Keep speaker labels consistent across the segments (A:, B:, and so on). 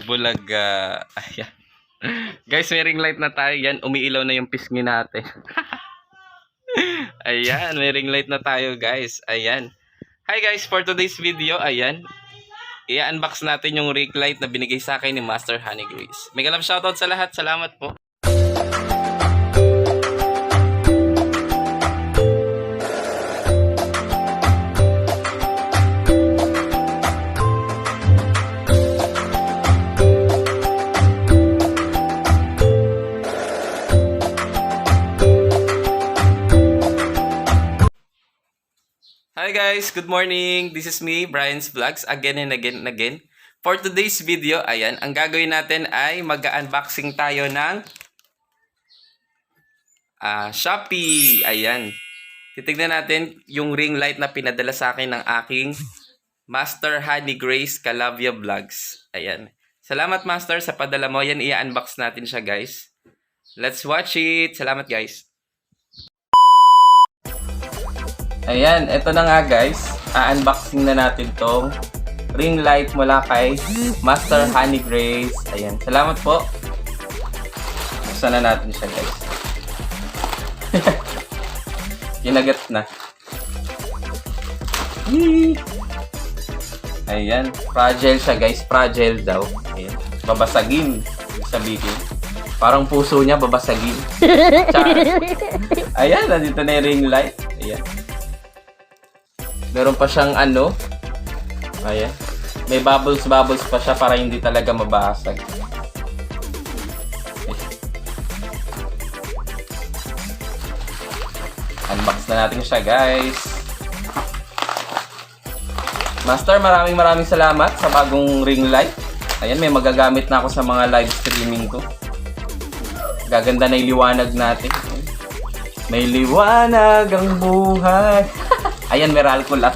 A: Bulaga. Ayan. Guys, may ring light na tayo. Yan, umiilaw na yung pisngi natin. Ayan, may ring light na tayo guys. Ayan. Hi guys, for today's video, ayan. I-unbox natin yung ring light na binigay sa akin ni Master Honey Grace. Mega love shoutout sa lahat. Salamat po. Hi guys, good morning. This is me, Brian's Vlogs, again and again and again. For today's video, ayan, ang gagawin natin ay mag-unboxing tayo ng Shopee. Ayan. Titignan natin yung ring light na pinadala sa akin ng aking Master Honey Grace Calavia Vlogs. Ayan. Salamat Master sa padala mo. Yan, i-unbox natin siya guys. Let's watch it. Salamat guys. Ayan, eto na nga guys. A-unboxing na natin tong ring light mula kay Master Honey Grace. Ayan, salamat po. Buksan na natin siya guys. Kinagat na. Ayan, fragile siya guys. Fragile daw. Ayan, babasagin. Ibig sabihin. Parang puso niya babasagin. Ayan, nandito na yung ring light. Ayan. Meron pa siyang ano. Ayan. May bubbles pa siya para hindi talaga mabasag. Unbox na natin siya guys. Master, maraming salamat sa bagong ring light. Ayan, may magagamit na ako sa mga live streaming ko. Gaganda na yung liwanag natin. May liwanag ang buhay. Ayan, may alcohol ah.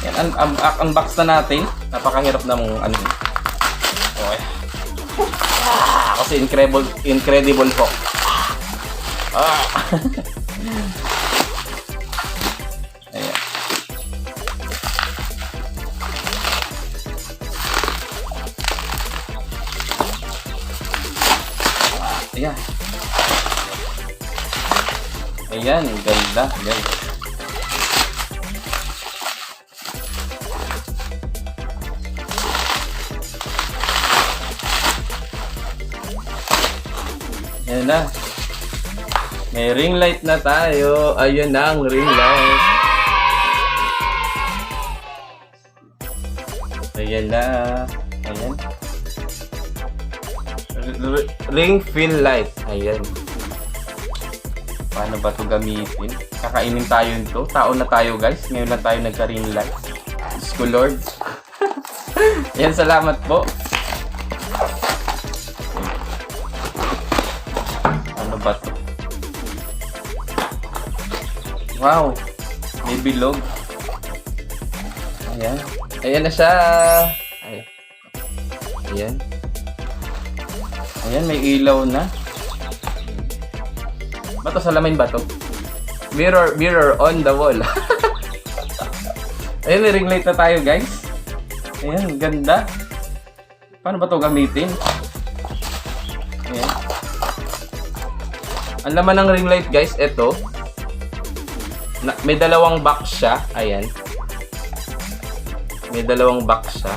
A: Yan, unbox na natin. Napakahirap na mong ano. Okay. Kasi incredible po. Ayan. Ayan. Ayan, ganda, guys. Ayan na. May ring light na tayo. Ayun na ang ring light. Ayan na. Ayan. Ring fill light. Ayan. Paano ba ito gamitin? Kakainin tayo nito. Tao na tayo guys. Ngayon lang tayo nagka-ring light. Diyos ko Lord. Yan, salamat po. Ano ba ito? Wow. May bilog. Ayan. Ayan na siya. Ayan. Ayan, may ilaw na. Bato, salamin ba to? Mirror on the wall. Ayan, may ring light na tayo guys. Ayan, ganda. Paano ba to gamitin? Ayan. Ang laman ng ring light guys, ito. May dalawang box siya. Ayan. May dalawang box siya.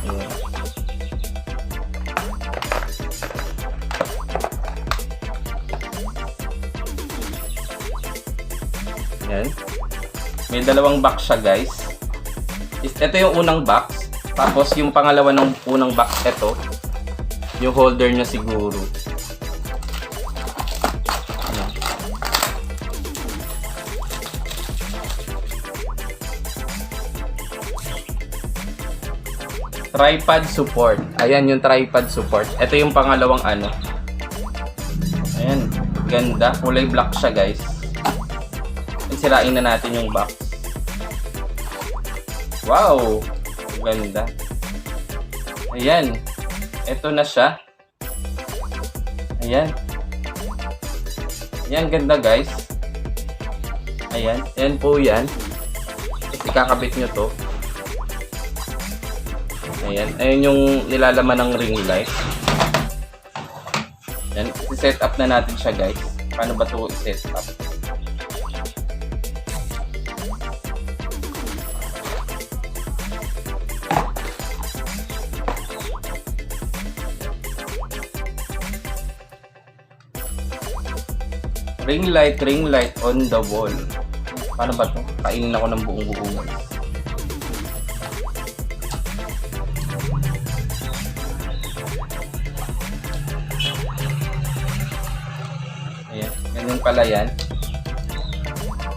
A: Ayan. Ayan. May dalawang box siya guys. Ito yung unang box. Tapos yung pangalawa ng unang box, ito. Yung holder niya siguro. Ayan. Tripod support. Ayan yung tripod support. Ito yung pangalawang ano. Ayan. Ganda. Kulay black siya guys. Sirain na natin yung box. Wow! Ganda. Ayan. Ito na siya. Ayan. Ayan, ganda guys. Ayan. Ayan po yan. ikakabit nyo to. Ayan. Ayan yung nilalaman ng ring light. Ayan. I-set up na natin siya, guys. Paano ba ito i-set up? Ring light on the wall. Paano ba ito? Kainin ako ng buong buo, guys. Ayan. Ganyan pala yan.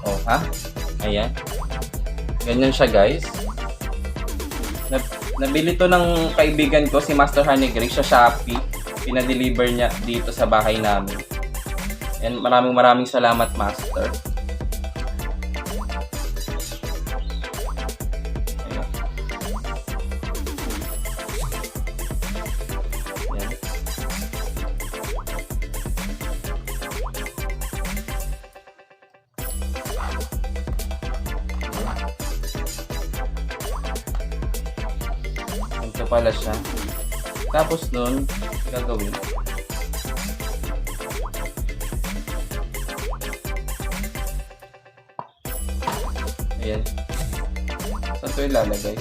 A: Oh, ha? Ayan. Ganyan siya, guys. Nabili to ng kaibigan ko, si Master Honey Grace, sa Shopee. Pinadeliver niya dito sa bahay namin. And maraming salamat, Master. Ayan. Ayan. Ito pala siya. Tapos nun, gagawin. Ayan. Saan ito ilalagay?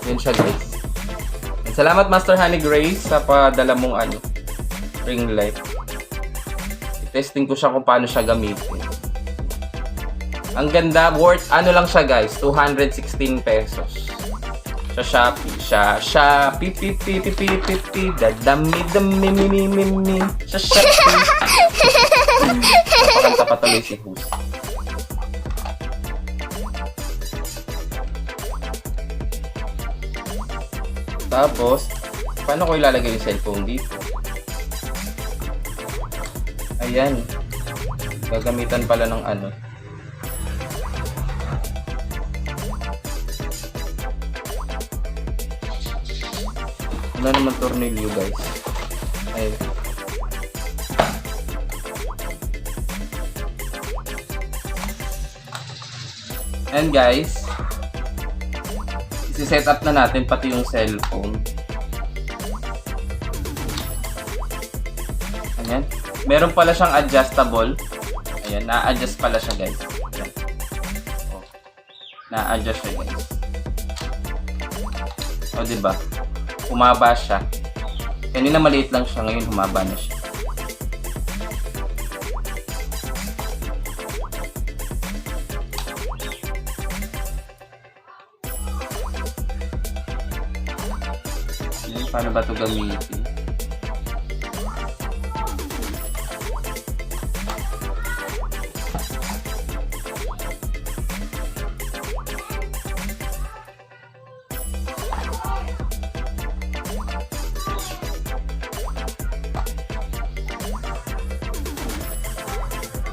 A: Yan siya, guys. And salamat, Master Honey Grace, sa padala mong ring light. I-testing ko siya kung paano siya gamitin. Ang ganda, worth lang siya, guys, 216 pesos. Sa Shopee. Shopee. Dadami. Sa Shopee. Napakanta pa tuloy si Hus. Tapos, paano ko ilalagay yung cellphone dito? Ayan. Gagamitan pala ng Wala naman tornilyo, guys. Ayan. And guys, isi-set up na natin pati yung cellphone. Ayan. Meron pala siyang adjustable. Ayan, na-adjust pala siya, guys. Ayan. Oh. Na-adjust siya, guys. O, diba? Humaba siya. Kanina maliit lang siya, ngayon humaba na siya. Paano ba ito gamitin?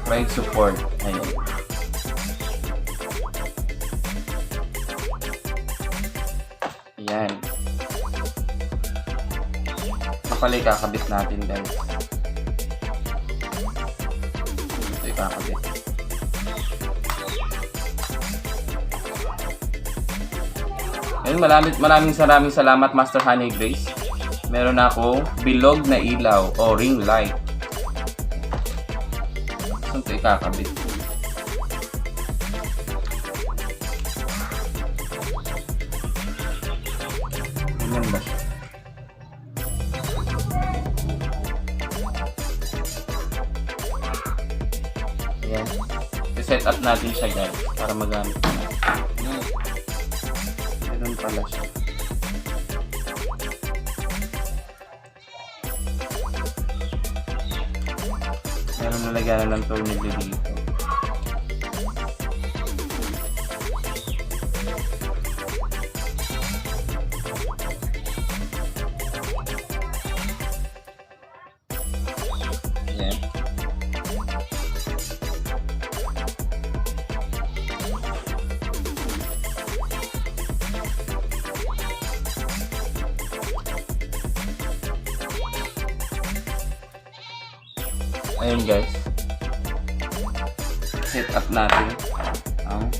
A: Ride support. Ayan. Ayan. Pala ikakabit natin, guys. Ito ikakabit. Ayun, maraming salamat, Master Honey Grace. Meron ako bilog na ilaw o ring light. Saan ito ikakabit? Ganyan ba siya? Ayan. I-set up natin siya, guys, para magamit natin. Ganun pala siya. Meron nalagyan ng tornilyo dito. Ayan. Ayun, guys. set up natin ang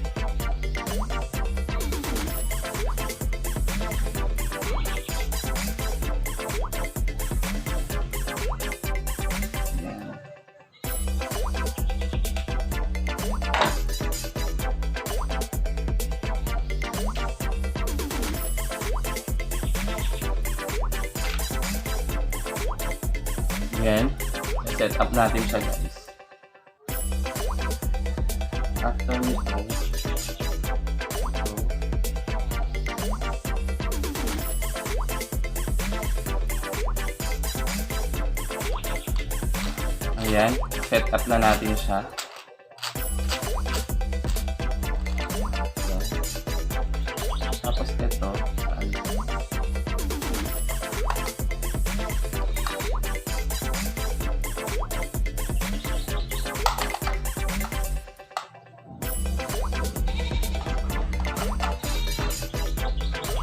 A: yan. Set up natin siya, guys. After nito, ayan, set up na natin siya. Ayan. Tapos ito,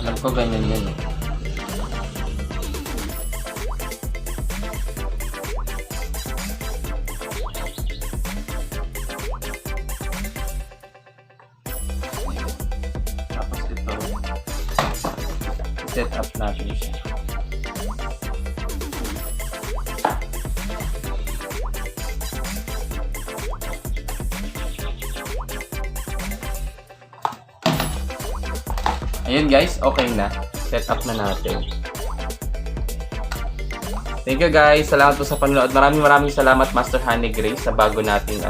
A: alam ko ganyan yan eh. Tapos ito, set up natin siya. Ayun guys, okay na. Set up na natin. Thank you guys. Salamat po sa panonood. Maraming salamat Master Honey Grace sa bago nating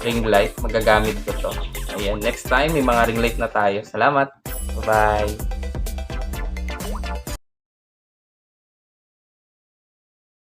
A: ring light. Magagamit ko to. Ayan, next time may mga ring light na tayo. Salamat. Bye-bye.